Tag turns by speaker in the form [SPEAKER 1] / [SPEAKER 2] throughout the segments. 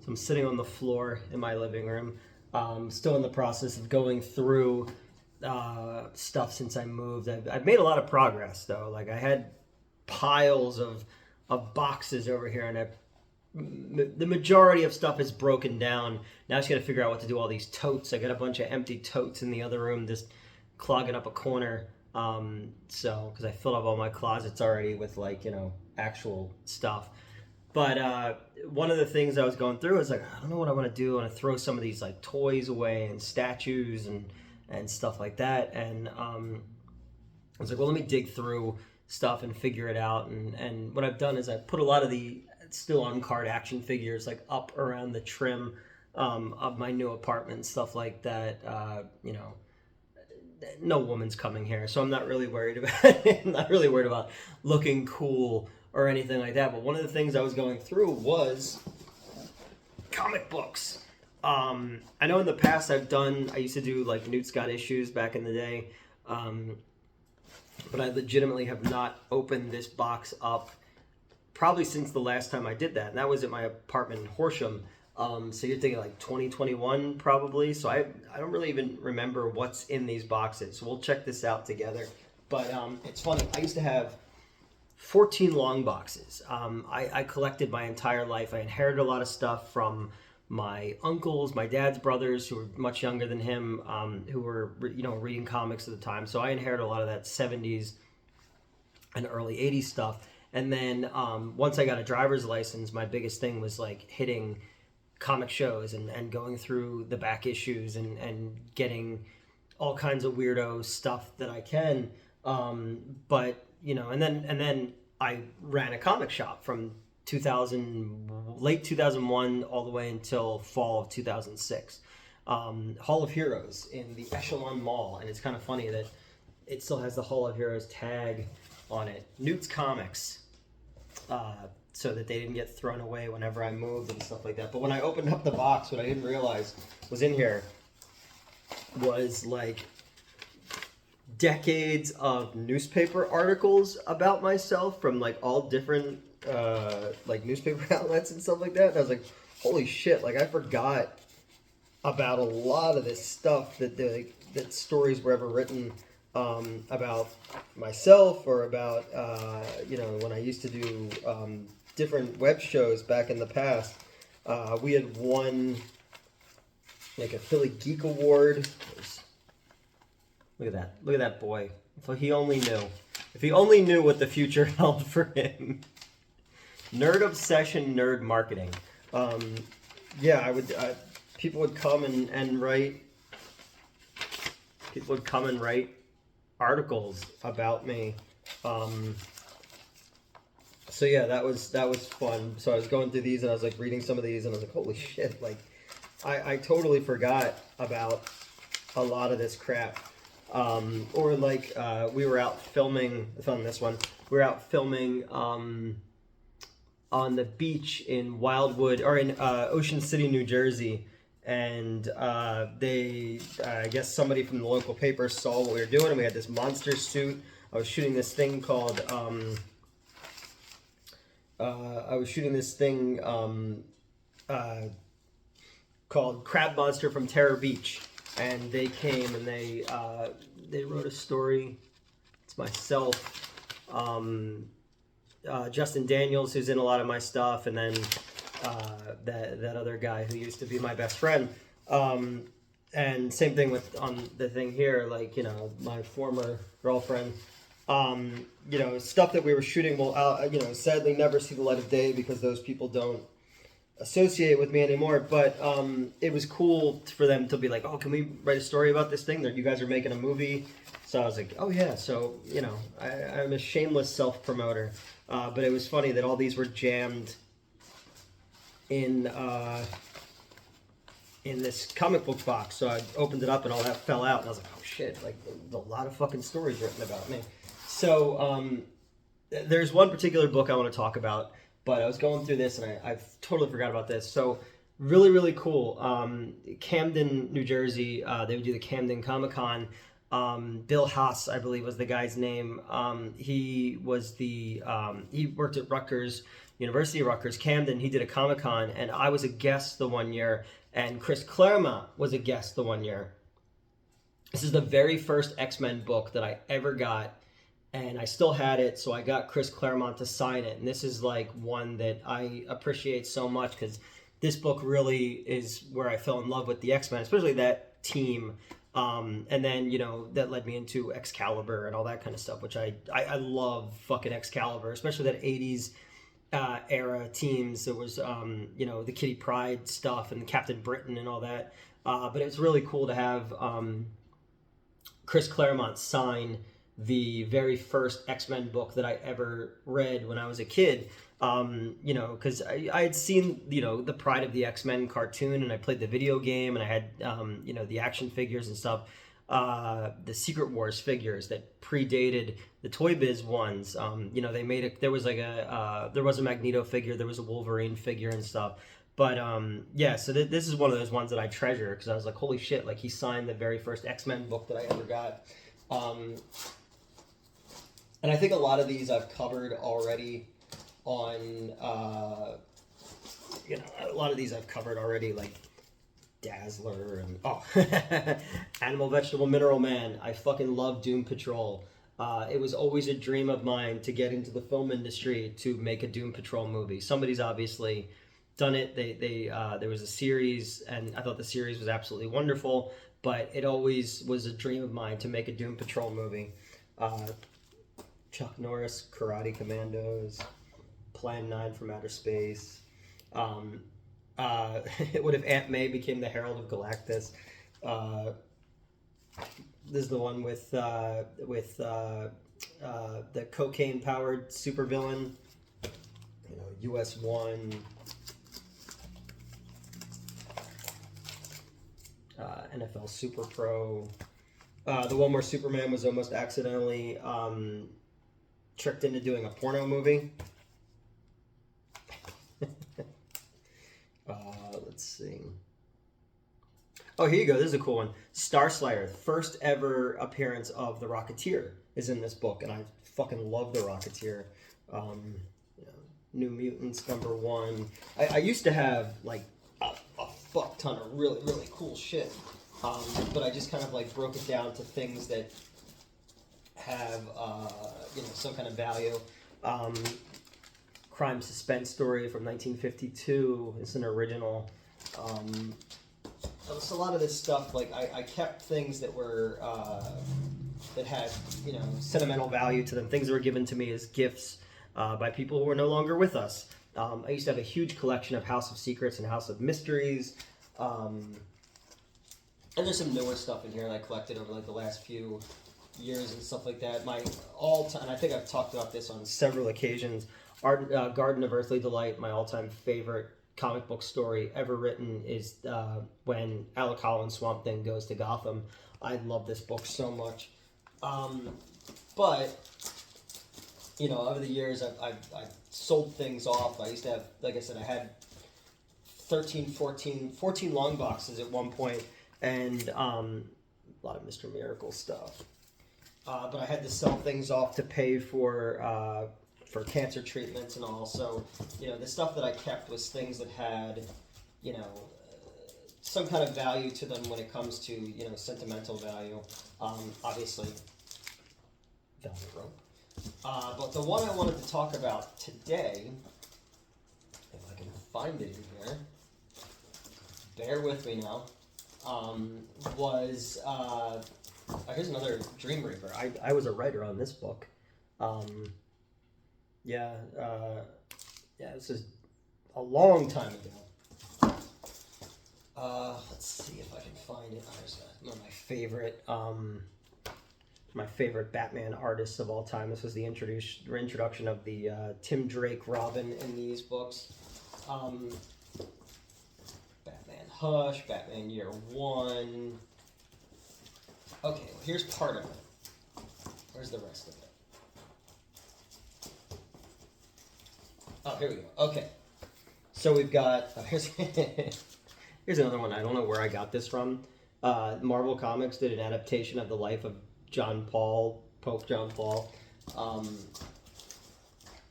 [SPEAKER 1] So I'm sitting on the floor in my living room, still in the process of going through stuff since I moved. I've made a lot of progress though. Like I had piles of boxes over here, and the majority of stuff is broken down. Now I just got to figure out what to do with all these totes. I got a bunch of empty totes in the other room, just clogging up a corner. So because I filled up all my closets already with like actual stuff. But one of the things I was going through is like, I don't know what I want to do. I want to throw some of these like toys away and statues and stuff like that. And I was like, well, let me dig through stuff and figure it out. And what I've done is I put a lot of the still on card action figures like up around the trim of my new apartment, stuff like that. No woman's coming here, so I'm not really worried about it. I'm not really worried about looking cool or anything like that. But one of the things I was going through was comic books. I know in the past I used to do like NEWTS got issues back in the day, but I legitimately have not opened this box up probably since the last time I did that, and that was at my apartment in Horsham. So you're thinking like 2021 probably. So I don't really even remember what's in these boxes. So we'll check this out together. But it's funny. I used to have 14 long boxes. I collected my entire life. I inherited a lot of stuff from my uncles, my dad's brothers, who were much younger than him, who were reading comics at the time. So I inherited a lot of that 70s and early 80s stuff. And then once I got a driver's license, my biggest thing was like hitting comic shows and going through the back issues and getting all kinds of weirdo stuff that I can. But and then I ran a comic shop from late 2001 all the way until fall of 2006. Hall of Heroes in the Echelon Mall, and it's kind of funny that it still has the Hall of Heroes tag on it. NEWTS Comics. So that they didn't get thrown away whenever I moved and stuff like that. But when I opened up the box, what I didn't realize was in here was like decades of newspaper articles about myself from like all different like newspaper outlets and stuff like that. And I was like, holy shit, like I forgot about a lot of this stuff that stories were ever written about myself or about when I used to do different web shows back in the past. We had won like a Philly Geek Award. Look at that boy. If he only knew what the future held for him. Nerd obsession, nerd marketing. People would come and write. People would come and write articles about me. So yeah, that was fun. So I was going through these and I was like reading some of these and I was like, holy shit, like I totally forgot about a lot of this crap. Or like we were out filming, I found this one. We were out filming on the beach in Wildwood or in Ocean City, New Jersey. And I guess somebody from the local paper saw what we were doing, and we had this monster suit. I was shooting this thing called called Crab Monster from Terror Beach, and they came and they wrote a story. It's myself, Justin Daniels, who's in a lot of my stuff, and then that other guy who used to be my best friend. And same thing on the thing here, like my former girlfriend. Stuff that we were shooting will, sadly never see the light of day because those people don't associate with me anymore. But it was cool for them to be like, oh, can we write a story about this thing that you guys are making a movie? So I was like, oh yeah. So, I'm a shameless self-promoter. But it was funny that all these were jammed in this comic book box. So I opened it up and all that fell out. And I was like, oh shit, like there's a lot of fucking stories written about me. So there's one particular book I want to talk about, but I was going through this and I totally forgot about this. So really, really cool. Camden, New Jersey, they would do the Camden Comic-Con. Bill Haas, I believe was the guy's name. He worked at Rutgers University of Rutgers, Camden. He did a Comic-Con, and I was a guest the one year, and Chris Claremont was a guest the one year. This is the very first X-Men book that I ever got, and I still had it, so I got Chris Claremont to sign it. And this is like one that I appreciate so much, because this book really is where I fell in love with the X-Men, especially that team. And then, you know, that led me into Excalibur and all that kind of stuff, which I love fucking Excalibur, especially that 80s era teams. There was, you know, the Kitty Pryde stuff and Captain Britain and all that. But it's really cool to have Chris Claremont sign the very first X-Men book that I ever read when I was a kid. You know, because I had seen, you know, the Pride of the X-Men cartoon, and I played the video game, and I had, you know, the action figures and stuff, the Secret Wars figures that predated the Toy Biz ones. You know, they made it, there was like there was a Magneto figure, there was a Wolverine figure and stuff. But yeah, so this is one of those ones that I treasure, because I was like, holy shit, like he signed the very first X-Men book that I ever got. And I think a lot of these I've covered already on, you know, a lot of these I've covered already, like Dazzler and, Animal, Vegetable, Mineral Man. I fucking love Doom Patrol. It was always a dream of mine to get into the film industry to make a Doom Patrol movie. Somebody's obviously done it. There was a series, and I thought the series was absolutely wonderful, but it always was a dream of mine to make a Doom Patrol movie. Chuck Norris, Karate Commandos, Plan 9 from Outer Space. What if Aunt May became the Herald of Galactus? This is the one with the cocaine-powered supervillain. You know, US-1. NFL Super Pro. The one where Superman was almost accidentally tricked into doing a porno movie. Let's see. Oh, here you go. This is a cool one. Star Slayer, first ever appearance of the Rocketeer, is in this book, and I fucking love the Rocketeer. You know, New Mutants #1. I used to have like a fuck ton of really, really cool shit, but I just kind of like broke it down to things that have you know, some kind of value. Crime Suspense Story from 1952. It's an original. So a lot of this stuff, like I kept things that were that had, you know, sentimental value to them. Things that were given to me as gifts by people who are no longer with us. I used to have a huge collection of House of Secrets and House of Mysteries. And there's some newer stuff in here that I collected over like the last few years and stuff like that. My all-time, I think I've talked about this on several occasions, Garden of Earthly Delight, my all-time favorite comic book story ever written, is when Alec Holland's Swamp Thing goes to Gotham. I love this book so much. But, you know, over the years, I've sold things off. I used to have, like I said, I had 14 long boxes at one point, and a lot of Mr. Miracle stuff. But I had to sell things off to pay for cancer treatments and all. So, you know, the stuff that I kept was things that had, you know, some kind of value to them when it comes to, you know, sentimental value. Obviously, Velvet Rope. But the one I wanted to talk about today, if I can find it in here, bear with me now, was... here's another Dream Reaper. I was a writer on this book. Yeah, this is a long time ago. Let's see if I can find it. There's one of my favorite Batman artists of all time. This was the introduction of the Tim Drake Robin in these books. Batman Hush, Batman Year One. Okay, well, here's part of it. Where's the rest of it? Oh, here we go. Okay. So we've got... here's another one. I don't know where I got this from. Marvel Comics did an adaptation of the life of Pope John Paul.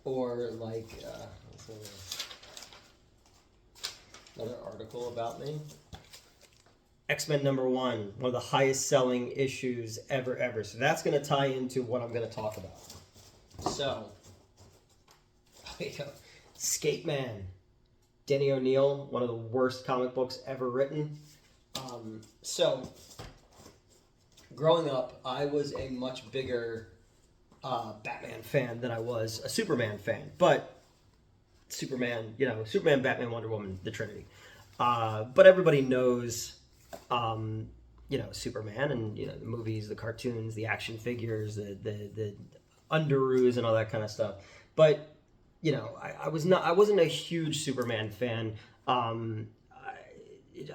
[SPEAKER 1] Or like... let's Another article about me. X-Men #1, one of the highest selling issues ever. So that's going to tie into what I'm going to talk about. So, Skate Man, Denny O'Neil, one of the worst comic books ever written. So, growing up, I was a much bigger Batman fan than I was a Superman fan. But Superman, Superman, Batman, Wonder Woman, the Trinity. But everybody knows, Superman and, the movies, the cartoons, the action figures, the underoos and all that kind of stuff. But, I wasn't a huge Superman fan. I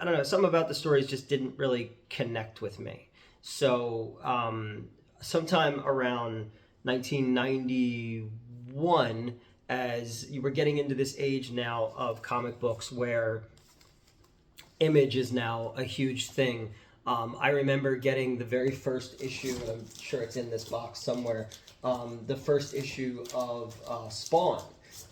[SPEAKER 1] don't know, something about the stories just didn't really connect with me. So, sometime around 1991, as you were getting into this age now of comic books where Image is now a huge thing. I remember getting the very first issue, and I'm sure it's in this box somewhere, the first issue of Spawn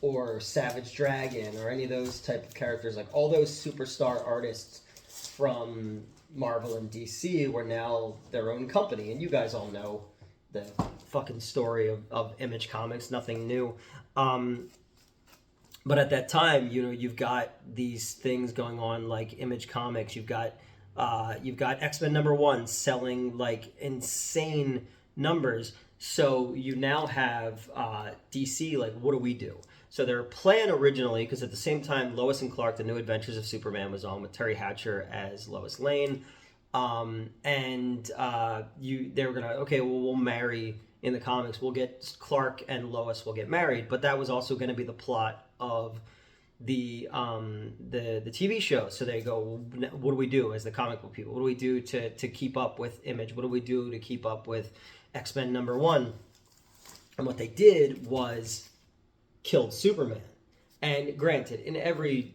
[SPEAKER 1] or Savage Dragon or any of those type of characters. Like all those superstar artists from Marvel and DC were now their own company. And you guys all know the fucking story of Image Comics, nothing new. But at that time, you've got these things going on like Image Comics. You've got X-Men #1 selling like insane numbers. So you now have DC. Like, what do we do? So their plan originally, because at the same time, Lois and Clark: The New Adventures of Superman was on with Terry Hatcher as Lois Lane, they were gonna we'll marry. In the comics, we'll get Clark and Lois will get married, but that was also going to be the plot of the TV show. So they go, what do we do as the comic book people? What do we do to keep up with Image? What do we do to keep up with X-Men #1? And what they did was killed Superman. And granted,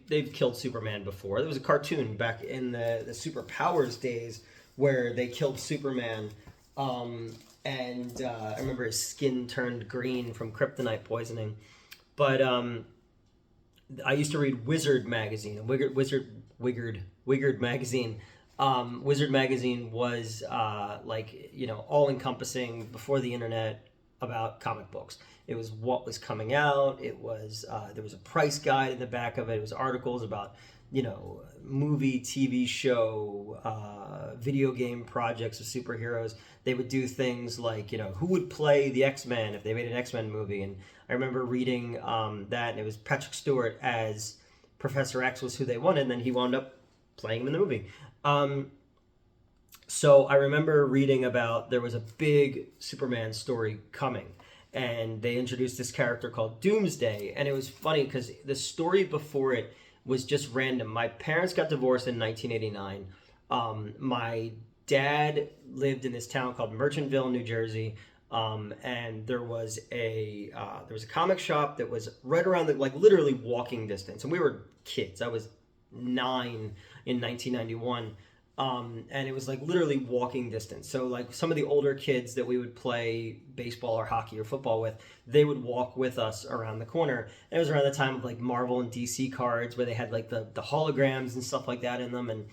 [SPEAKER 1] they've killed Superman before. There was a cartoon back in the Superpowers days where they killed Superman. I remember his skin turned green from kryptonite poisoning. But I used to read Wizard magazine, Wizard magazine. Wizard magazine was all-encompassing before the internet about comic books. It was what was coming out. It was there was a price guide in the back of it. It was articles about movie, TV show, video game projects of superheroes. They would do things like, who would play the X-Men if they made an X-Men movie. And I remember reading that, and it was Patrick Stewart as Professor X was who they wanted, and then he wound up playing him in the movie. So I remember reading about there was a big Superman story coming, and they introduced this character called Doomsday. And it was funny because the story before it was just random. My parents got divorced in 1989. My dad lived in this town called Merchantville, New Jersey, and there was a comic shop that was right around literally walking distance. And we were kids. I was 9 in 1991. And it was literally walking distance. So some of the older kids that we would play baseball or hockey or football with, they would walk with us around the corner. And it was around the time of Marvel and DC cards where they had the holograms and stuff like that in them. And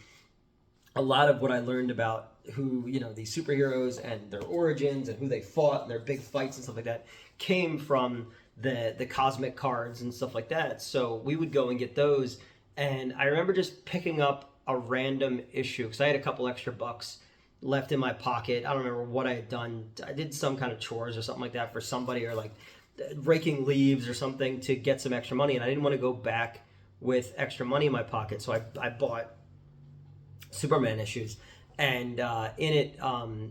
[SPEAKER 1] a lot of what I learned about who, these superheroes and their origins and who they fought and their big fights and stuff like that came from the cosmic cards and stuff like that. So we would go and get those. And I remember just picking up a random issue because I had a couple extra bucks left in my pocket. I don't remember what I had done. I did some kind of chores or something like that for somebody, or raking leaves or something to get some extra money, and I didn't want to go back with extra money in my pocket, so I bought Superman issues. And in it,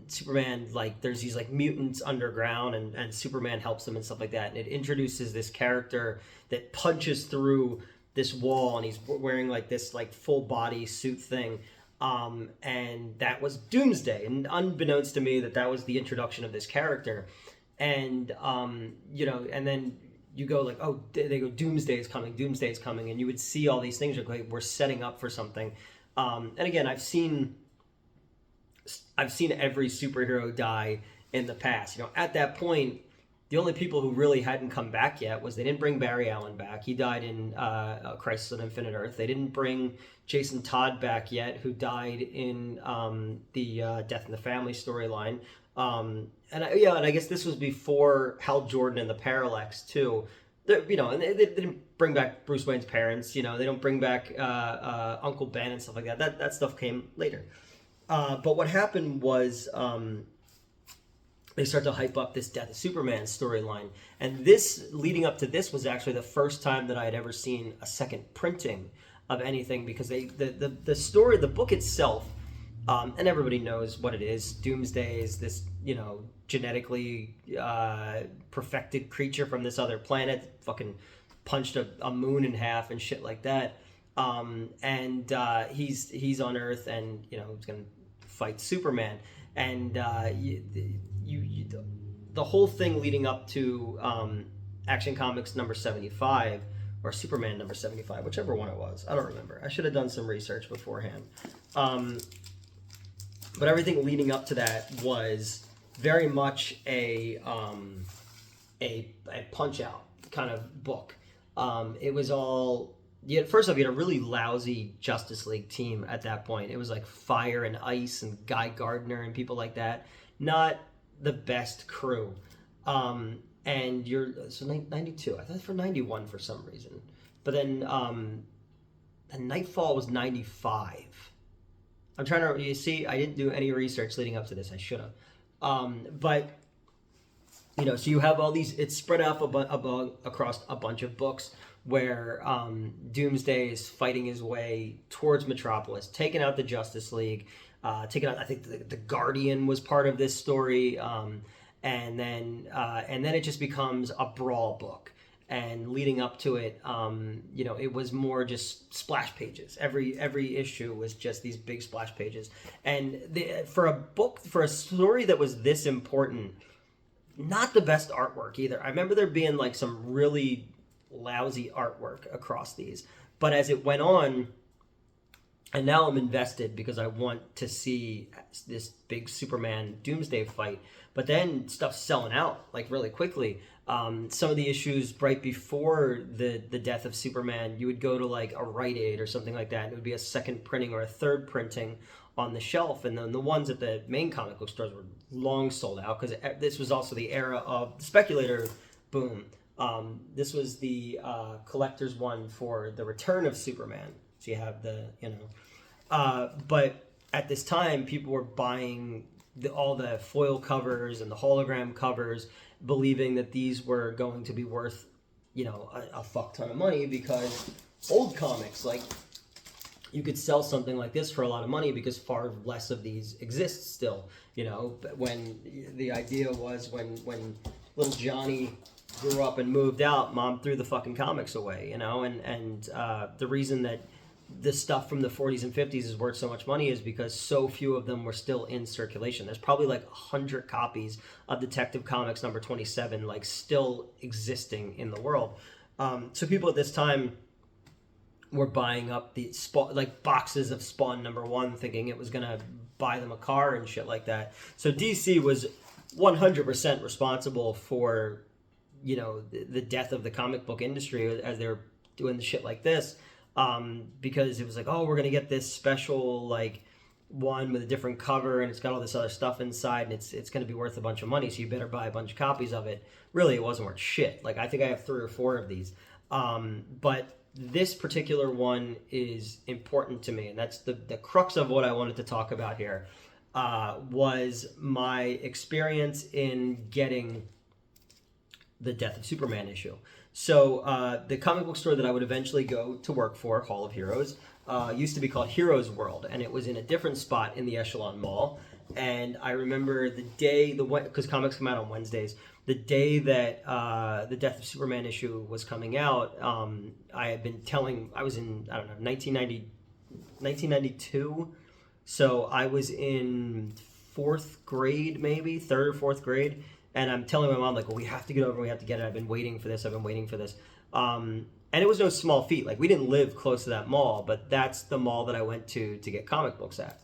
[SPEAKER 1] Superman, there's these mutants underground, and Superman helps them and stuff like that. And it introduces this character that punches through this wall, and he's wearing this full body suit thing, and that was Doomsday. And unbeknownst to me, that was the introduction of this character. And and then you go they go, Doomsday is coming, and you would see all these things we're setting up for something. And again, I've seen every superhero die in the past. At that point, the only people who really hadn't come back yet was they didn't bring Barry Allen back. He died in Crisis on Infinite Earth. They didn't bring Jason Todd back yet, who died in the Death in the Family storyline. And I guess this was before Hal Jordan and the Parallax too. And they didn't bring back Bruce Wayne's parents. They don't bring back Uncle Ben and stuff like that. That stuff came later. But what happened was they start to hype up this Death of Superman storyline, and this leading up to this was actually the first time that I had ever seen a second printing of anything, because the story, the book itself, and everybody knows what it is. Doomsday is this genetically perfected creature from this other planet, fucking punched a moon in half and shit like that. And he's on Earth, and he's gonna fight Superman, and the whole thing leading up to Action Comics number 75 or Superman number 75, whichever one it was, I don't remember. I should have done some research beforehand. But everything leading up to that was very much a punch out kind of book. It was all. First off, you had a really lousy Justice League team at that point. It was like Fire and Ice and Guy Gardner and people like that. Not the best crew. And so 92. I thought for 91 for some reason. But then and Nightfall was 95. I'm trying to, you see, I didn't do any research leading up to this. I should have. But so you have all these, it's spread out across a bunch of books where Doomsday is fighting his way towards Metropolis, taking out the Justice League, taking out, I think the Guardian was part of this story, and then it just becomes a brawl book. And leading up to it, it was more just splash pages. Every issue was just these big splash pages. And for a story that was this important, not the best artwork either. I remember there being like some really lousy artwork across these, but as it went on, and now I'm invested because I want to see this big Superman Doomsday fight, but then stuff's selling out like really quickly. Some of the issues right before the death of Superman, you would go to like a Rite Aid or something like that, and it would be a second printing or a third printing on the shelf, and then the ones at the main comic book stores were long sold out, because this was also the era of the speculator boom. This was the collector's one for the Return of Superman. So you have but at this time, people were buying all the foil covers and the hologram covers, believing that these were going to be worth, a fuck ton of money, because old comics, like, you could sell something like this for a lot of money because far less of these exist still. When the idea was when little Johnny grew up and moved out, Mom threw the fucking comics away, and the reason that this stuff from the 40s and 50s is worth so much money is because so few of them were still in circulation. There's probably like 100 copies of Detective Comics number 27 like still existing in the world. So people at this time were buying up the boxes of Spawn number 1, thinking it was gonna buy them a car and shit like that. So DC was 100% responsible for the death of the comic book industry as they were doing the shit like this. Because it was like, oh, we're gonna get this special like one with a different cover, and it's got all this other stuff inside, and it's gonna be worth a bunch of money, so you better buy a bunch of copies of it. Really, it wasn't worth shit. Like, I think I have 3 or 4 of these, but this particular one is important to me, and that's the crux of what I wanted to talk about here. Was my experience in getting the Death of Superman issue. So the comic book store that I would eventually go to work for, Hall of Heroes, used to be called Heroes World, and it was in a different spot in the Echelon Mall. And I remember the day, because comics come out on Wednesdays, the day that the Death of Superman issue was coming out, I had been I was in, 1992, so I was in 4th grade, maybe, 3rd or 4th grade. And I'm telling my mom, like, well, we have to get over, we have to get it. I've been waiting for this. And it was no small feat. Like, we didn't live close to that mall, but that's the mall that I went to get comic books at.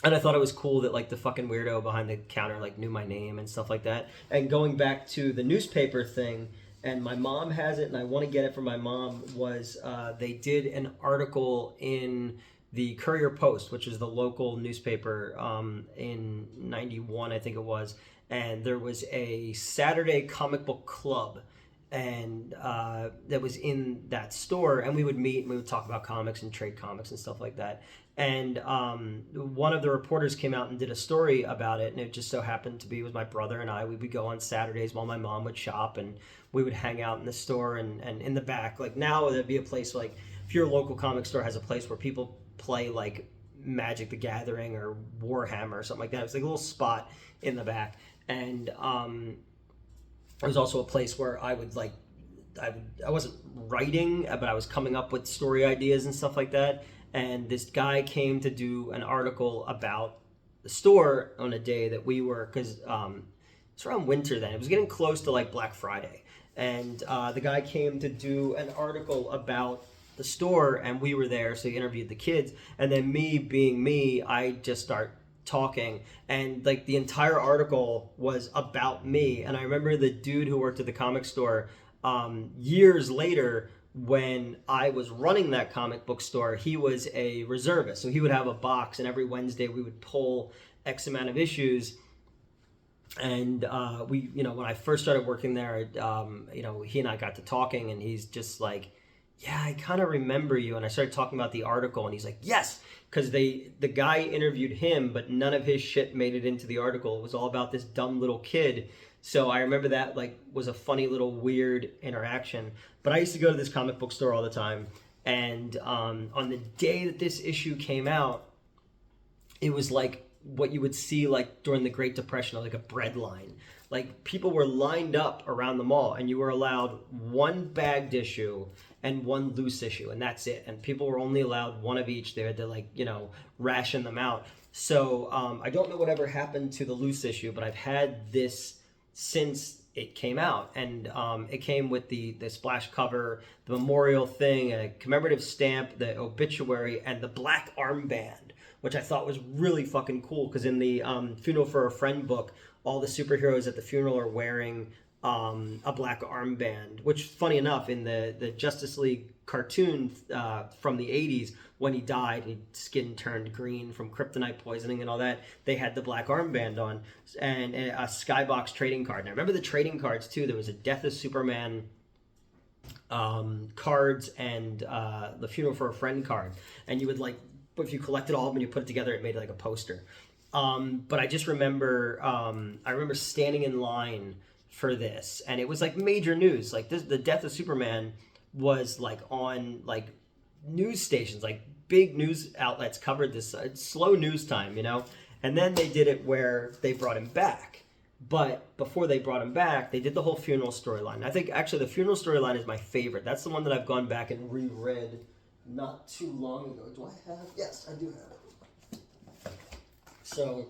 [SPEAKER 1] And I thought it was cool that like the fucking weirdo behind the counter like knew my name and stuff like that. And going back to the newspaper thing, and my mom has it, and I want to get it from my mom. Was they did an article in the Courier Post, which is the local newspaper, in '91, I think it was, and there was a Saturday comic book club, and that was in that store, and we would meet and we would talk about comics and trade comics and stuff like that. And one of the reporters came out and did a story about it, and it just so happened to be with my brother and I. We would go on Saturdays while my mom would shop, and we would hang out in the store, and in the back, like now there'd be a place like, if your local comic store has a place where people play like Magic the Gathering or Warhammer or something like that. It was like a little spot in the back, and it was also a place where I would like, I wasn't writing, but I was coming up with story ideas and stuff like that. And this guy came to do an article about the store on a day that we were, because it's around winter then. It was getting close to like Black Friday. And the guy came to do an article about the store, and we were there, so he interviewed the kids. And then me being me, I just start talking, and like the entire article was about me. And I remember the dude who worked at the comic store, years later, when I was running that comic book store, he was a reservist. So he would have a box, and every Wednesday we would pull X amount of issues. And we, you know, when I first started working there, you know, he and I got to talking, and he's just like, yeah, I kind of remember you. And I started talking about the article, and he's like, yes, because the guy interviewed him, but none of his shit made it into the article. It was all about this dumb little kid. So I remember that like was a funny little weird interaction. But I used to go to this comic book store all the time, and on the day that this issue came out, it was like what you would see like during the Great Depression, like a bread line. Like people were lined up around the mall, and you were allowed one bagged issue and one loose issue, and that's it. And people were only allowed one of each. They had to like, you know, ration them out. So I don't know whatever happened to the loose issue, but I've had this since it came out, and it came with the splash cover, the memorial thing, a commemorative stamp, the obituary, and the black armband, which I thought was really fucking cool, because in the Funeral for a Friend book, all the superheroes at the funeral are wearing a black armband, which, funny enough, in the Justice League cartoon from the 80s, when he died, his skin turned green from kryptonite poisoning and all that, they had the black armband on, and a Skybox trading card. And I remember the trading cards too. There was a Death of Superman cards, and the Funeral for a Friend card, and you would like, if you collected all of them and you put it together, it made like a poster. But I just remember, I remember standing in line for this, and it was like major news. Like this, the Death of Superman was like on like news stations, like big news outlets covered this. Slow news time, you know. And then they did it where they brought him back. But before they brought him back, they did the whole funeral storyline. I think actually the funeral storyline is my favorite. That's the one that I've gone back and reread not too long ago. Do I have? Yes, I do have it. So,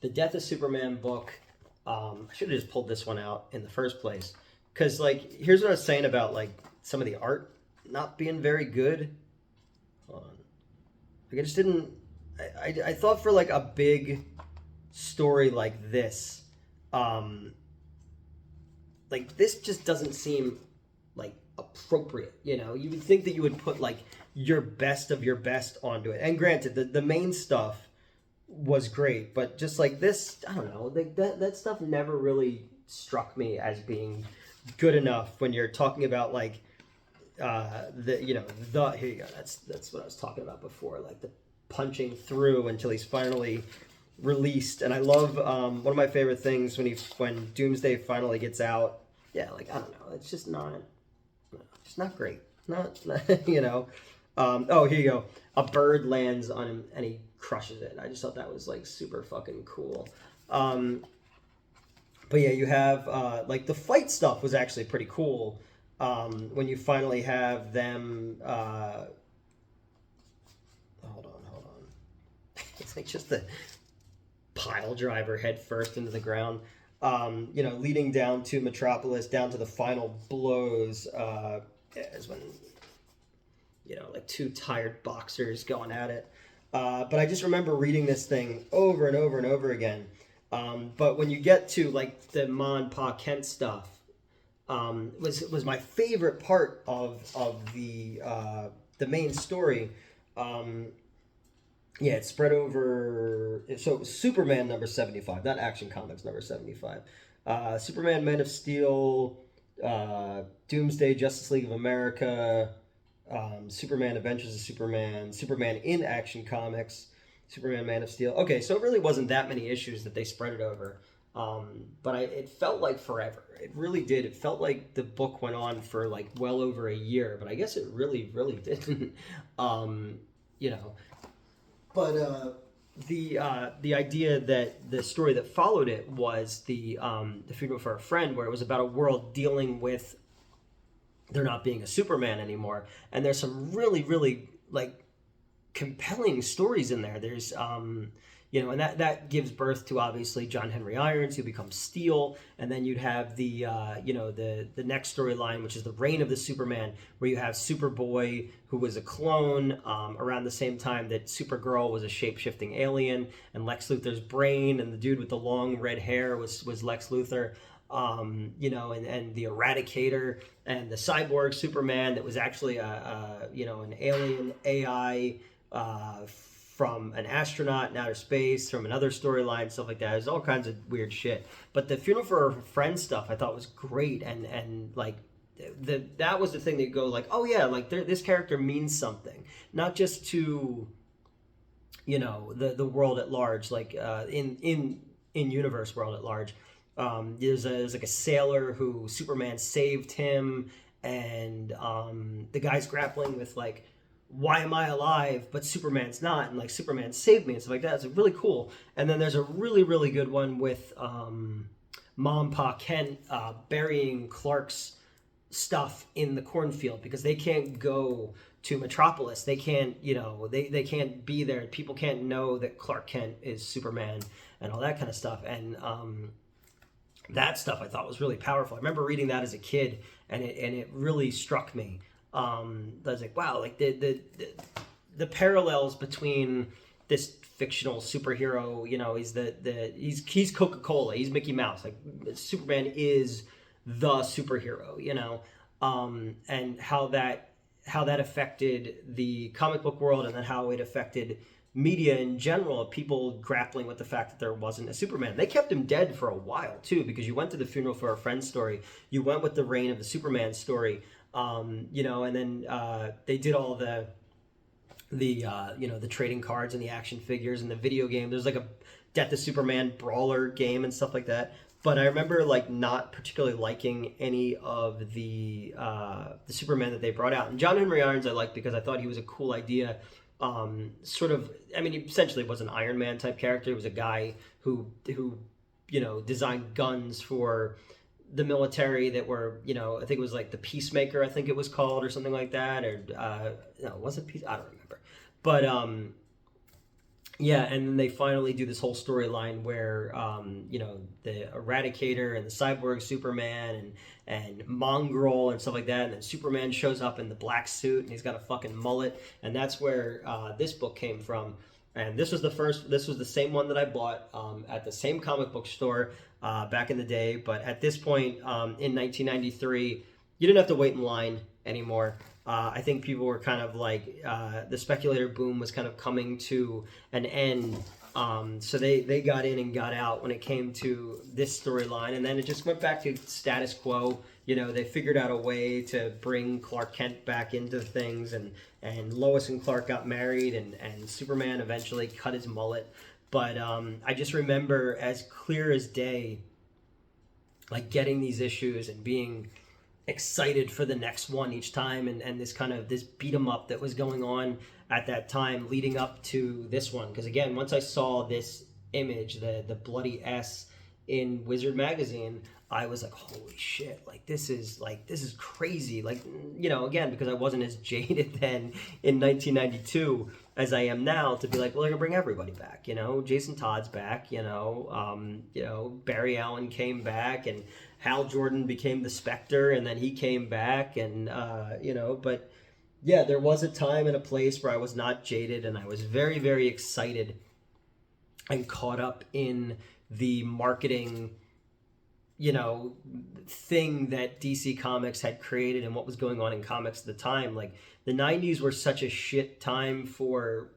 [SPEAKER 1] the Death of Superman book, I should have just pulled this one out in the first place. Because, like, here's what I was saying about, like, some of the art not being very good. Hold on. Like, I just didn't... I thought for, like, a big story like this, like, this just doesn't seem, like, appropriate, you know? You would think that you would put, like, your best of your best onto it. And granted, the main stuff was great, but just like this, I don't know, like that stuff never really struck me as being good enough when you're talking about like here you go, that's what I was talking about before, like the punching through until he's finally released. And I love one of my favorite things when Doomsday finally gets out. Yeah, like I don't know, it's just not great. Not you know. Oh, here you go. A bird lands on him and he crushes it. I just thought that was like super fucking cool. But yeah, you have like the fight stuff was actually pretty cool. When you finally have them. Hold on. It's like just the pile driver head first into the ground. Leading down to Metropolis, down to the final blows. Is when, like two tired boxers going at it. But I just remember reading this thing over and over and over again. But when you get to like the Ma and Pa Kent stuff, was my favorite part of the main story. Yeah, it spread over. So Superman number 75, not Action Comics number 75. Superman, Man of Steel, Doomsday, Justice League of America, Superman, Adventures of Superman, Superman in Action Comics, Superman, Man of Steel. Okay, so it really wasn't that many issues that they spread it over. But it felt like forever. It really did. It felt like the book went on for like well over a year, but I guess it really, really didn't. You know, but the idea that the story that followed it was the funeral for a friend, where it was about a world dealing with there not being a Superman anymore, and there's some really, really like compelling stories in there. There's and that gives birth to obviously John Henry Irons, who becomes Steel, and then you'd have the the next storyline, which is the reign of the Superman, where you have Superboy, who was a clone around the same time that Supergirl was a shape-shifting alien, and Lex Luthor's brain, and the dude with the long red hair was Lex Luthor. And the Eradicator, and the cyborg Superman that was actually an alien AI from an astronaut in outer space, from another storyline, stuff like that. There's all kinds of weird shit. But the funeral for a friend stuff I thought was great, and like that was the thing that go like, oh yeah, like this character means something, not just to the world at large, like in universe world at large. There's like a sailor who Superman saved him, and the guy's grappling with like, why am I alive but Superman's not, and like Superman saved me and stuff like that. It's really cool. And then there's a really, really good one with Mom Pa Kent burying Clark's stuff in the cornfield because they can't go to Metropolis. They can't, they can't be there. People can't know that Clark Kent is Superman and all that kind of stuff. And that stuff I thought was really powerful. I remember reading that as a kid, and it really struck me. I was like, wow, like the parallels between this fictional superhero, he's Coca-Cola, he's Mickey Mouse, like Superman is the superhero, and how that affected the comic book world, and then how it affected media in general, people grappling with the fact that there wasn't a Superman. They kept him dead for a while too, because you went to the funeral for a friend story, you went with the reign of the Superman story, and then they did all the trading cards and the action figures and the video game. There's like a Death of Superman brawler game and stuff like that. But I remember like not particularly liking any of the Superman that they brought out. And John Henry Irons I liked because I thought he was a cool idea. He essentially was an Iron Man type character. He was a guy who designed guns for the military that were, I think it was like the Peacemaker, I think it was called, or something like that, or no, was it Peace? I don't remember. But yeah, and then they finally do this whole storyline where the Eradicator and the Cyborg Superman and Mongrel and stuff like that, and then Superman shows up in the black suit and he's got a fucking mullet, and that's where this book came from. And this was the same one that I bought at the same comic book store back in the day. But at this point, in 1993, you didn't have to wait in line anymore. I think people were kind of like, the speculator boom was kind of coming to an end. So they got in and got out when it came to this storyline. And then it just went back to status quo. They figured out a way to bring Clark Kent back into things, and Lois and Clark got married, and Superman eventually cut his mullet. But I just remember as clear as day, like getting these issues and being excited for the next one each time, and this beat 'em up that was going on at that time leading up to this one. Because again, once I saw this image, the bloody S in Wizard magazine, I was like, holy shit, like this is crazy. Like, again, because I wasn't as jaded then in 1992 as I am now, to be like, well, they're gonna bring everybody back. Jason Todd's back, Barry Allen came back, and Hal Jordan became the Spectre, and then he came back, and but yeah, there was a time and a place where I was not jaded, and I was very, very excited and caught up in the marketing, thing that DC Comics had created and what was going on in comics at the time. Like, the 90s were such a shit time for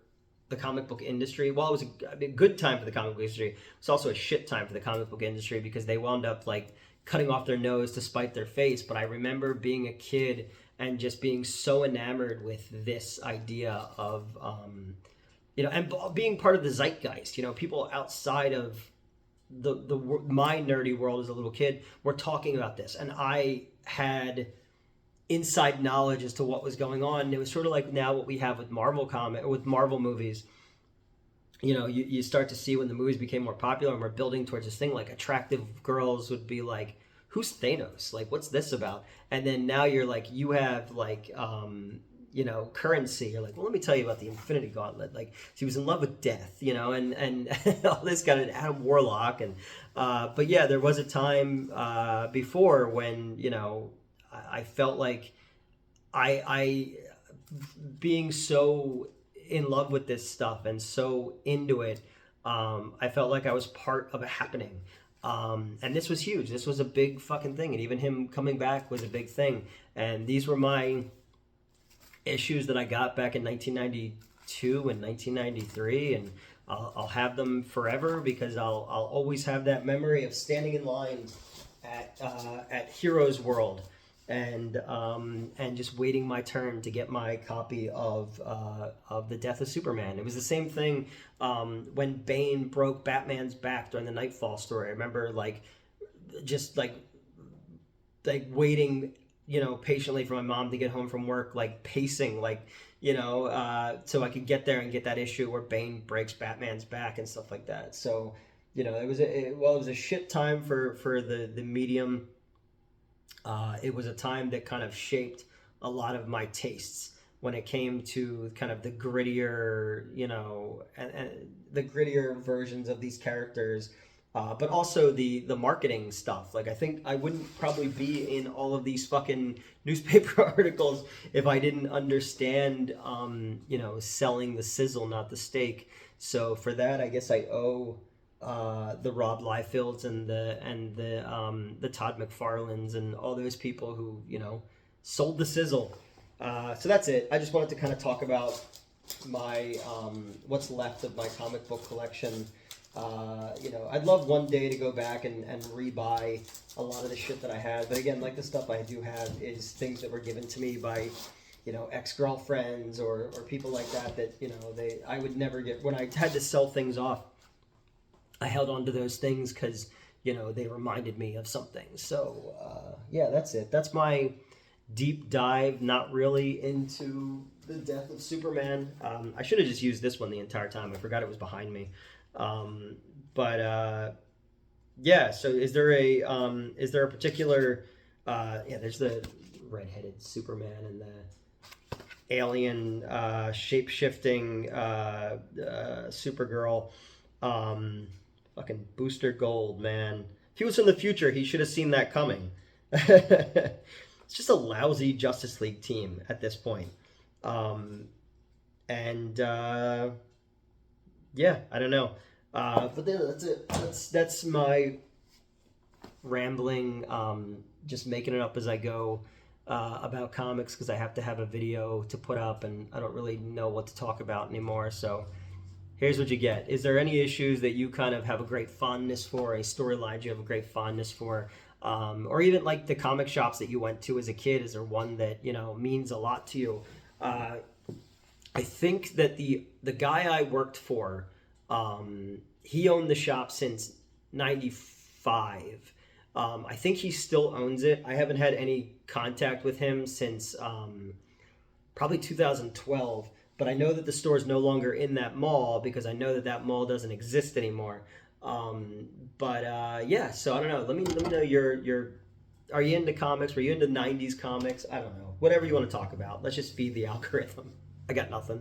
[SPEAKER 1] the comic book industry. Well, it was a good time for the comic book industry. It's also a shit time for the comic book industry because they wound up like cutting off their nose to spite their face. But I remember being a kid and just being so enamored with this idea of, and being part of the zeitgeist. People outside of my nerdy world as a little kid were talking about this, and I had inside knowledge as to what was going on. And it was sort of like now what we have with Marvel movies. You start to see when the movies became more popular and we're building towards this thing, like attractive girls would be like, who's Thanos? Like, what's this about? And then now you're like, you have like, currency. You're like, well, let me tell you about the Infinity Gauntlet. Like, he was in love with death, and all this kind of Adam Warlock. And, but yeah, there was a time before when, I felt like I being so in love with this stuff and so into it, I felt like I was part of a happening. And this was huge. This was a big fucking thing. And even him coming back was a big thing. And these were my issues that I got back in 1992 and 1993. And I'll have them forever because I'll always have that memory of standing in line at Heroes World and just waiting my turn to get my copy of the Death of Superman. It was the same thing when Bane broke Batman's back during the Nightfall story. I remember just waiting, patiently for my mom to get home from work, like pacing, so I could get there and get that issue where Bane breaks Batman's back and stuff like that. So, it was a shit time for the medium. It was a time that kind of shaped a lot of my tastes when it came to kind of the grittier, and the grittier versions of these characters, but also the marketing stuff. Like, I think I wouldn't probably be in all of these fucking newspaper articles if I didn't understand, selling the sizzle, not the steak. So for that, I guess I owe the Rob Liefelds and the Todd McFarlanes and all those people who sold the sizzle. So that's it. I just wanted to kind of talk about my what's left of my comic book collection. I'd love one day to go back and rebuy a lot of the shit that I had. But again, like the stuff I do have is things that were given to me by ex-girlfriends or people like that I would never get. When I had to sell things off, I held on to those things because, they reminded me of something. So, yeah, that's it. That's my deep dive, not really into the Death of Superman. I should have just used this one the entire time. I forgot it was behind me. Yeah, so is there a particular, there's the redheaded Superman and the alien, shape-shifting, Supergirl. Fucking Booster Gold, man. If he was from the future, he should have seen that coming. It's just a lousy Justice League team at this point. Yeah, I don't know. But that's it. That's my rambling, just making it up as I go about comics because I have to have a video to put up and I don't really know what to talk about anymore. So here's what you get. Is there any issues that you kind of have a great fondness for, a storyline you have a great fondness for, or even like the comic shops that you went to as a kid? Is there one that, means a lot to you? I think that the guy I worked for, he owned the shop since 95. I think he still owns it. I haven't had any contact with him since probably 2012. But I know that the store is no longer in that mall because I know that mall doesn't exist anymore. Yeah, so I don't know. Let me know are you into comics? Were you into 90s comics? I don't know. Whatever you want to talk about. Let's just feed the algorithm. I got nothing.